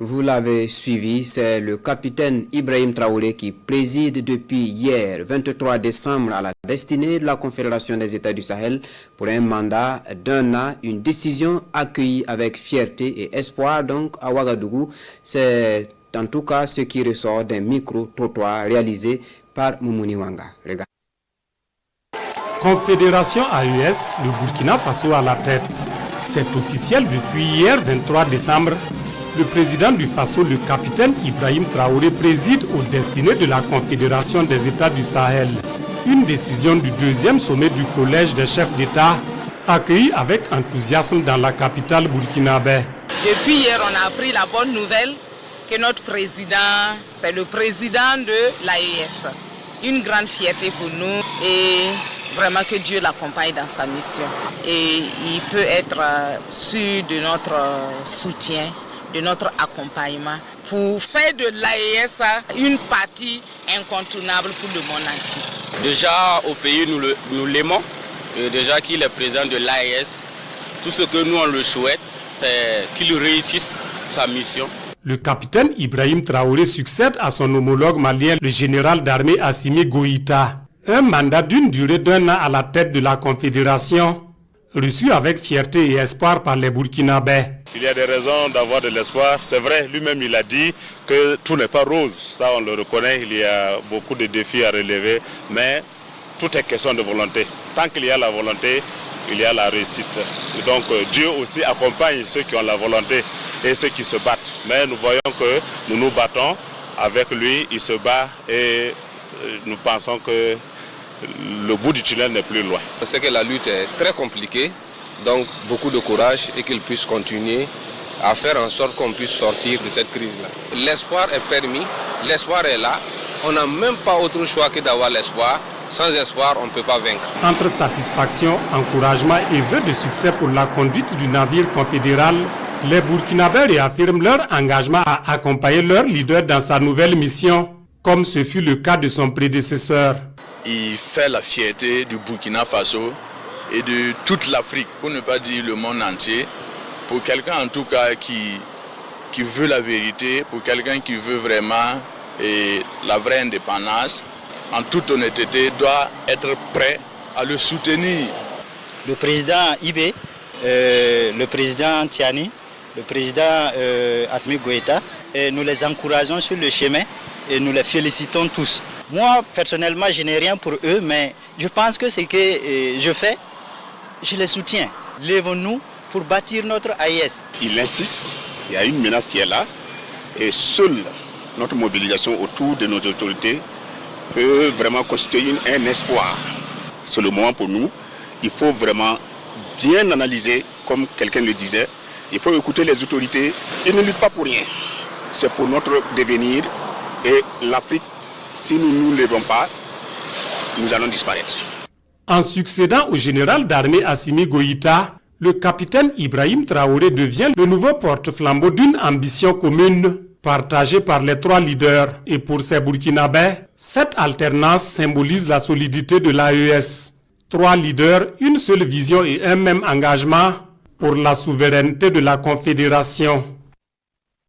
Vous l'avez suivi, c'est le capitaine Ibrahim Traoré qui préside depuis hier, 23 décembre, à la destinée de la Confédération des États du Sahel pour un mandat d'1 an, une décision accueillie avec fierté et espoir donc à Ouagadougou. C'est en tout cas ce qui ressort d'un micro-trottoir réalisé par Moumouni Wanga. Confédération AES, le Burkina Faso à la tête. C'est officiel depuis hier, 23 décembre. Le président du Faso, le capitaine Ibrahim Traoré, préside aux destinées de la Confédération des États du Sahel. Une décision du deuxième sommet du Collège des chefs d'État, accueillie avec enthousiasme dans la capitale burkinabé. Depuis hier, on a appris la bonne nouvelle que notre président, c'est le président de l'AES. Une grande fierté pour nous et vraiment que Dieu l'accompagne dans sa mission. Et il peut être sûr de notre soutien, de notre accompagnement pour faire de l'AES une partie incontournable pour le monde entier. Déjà au pays, nous l'aimons. Déjà qu'il est président de l'AES, tout ce que nous on le souhaite, c'est qu'il réussisse sa mission. Le capitaine Ibrahim Traoré succède à son homologue malien, le général d'armée Assimi Goïta. Un mandat d'une durée d'1 an à la tête de la Confédération, reçu avec fierté et espoir par les Burkinabés. Il y a des raisons d'avoir de l'espoir. C'est vrai, lui-même il a dit que tout n'est pas rose. Ça on le reconnaît, il y a beaucoup de défis à relever, mais tout est question de volonté. Tant qu'il y a la volonté, il y a la réussite. Et donc Dieu aussi accompagne ceux qui ont la volonté et ceux qui se battent. Mais nous voyons que nous nous battons avec lui, il se bat et nous pensons que le bout du tunnel n'est plus loin. Je sais que la lutte est très compliquée, donc beaucoup de courage et qu'il puisse continuer à faire en sorte qu'on puisse sortir de cette crise-là. L'espoir est permis, l'espoir est là, on n'a même pas autre choix que d'avoir l'espoir. Sans espoir, on ne peut pas vaincre. Entre satisfaction, encouragement et vœux de succès pour la conduite du navire confédéral, les Burkinabés réaffirment leur engagement à accompagner leur leader dans sa nouvelle mission, comme ce fut le cas de son prédécesseur. Il fait la fierté du Burkina Faso et de toute l'Afrique, pour ne pas dire le monde entier, pour quelqu'un en tout cas qui veut la vérité, pour quelqu'un qui veut vraiment la vraie indépendance, en toute honnêteté, doit être prêt à le soutenir. Le président Ibé, le président Tiani, le président Assimi Goïta, nous les encourageons sur le chemin et nous les félicitons tous. Moi, personnellement, je n'ai rien pour eux, mais je pense que ce que je fais, je les soutiens. Lèvons-nous pour bâtir notre AES. Il insiste, il y a une menace qui est là, et seule notre mobilisation autour de nos autorités peut vraiment constituer un espoir. C'est le moment pour nous. Il faut vraiment bien analyser, comme quelqu'un le disait. Il faut écouter les autorités. Ils ne luttent pas pour rien. C'est pour notre devenir. Et l'Afrique, si nous ne nous levons pas, nous allons disparaître. En succédant au général d'armée Assimi Goïta, le capitaine Ibrahim Traoré devient le nouveau porte-flambeau d'une ambition commune, partagée par les 3 leaders. Et pour ces Burkinabés, cette alternance symbolise la solidité de l'AES. 3 leaders, une seule vision et un même engagement pour la souveraineté de la Confédération.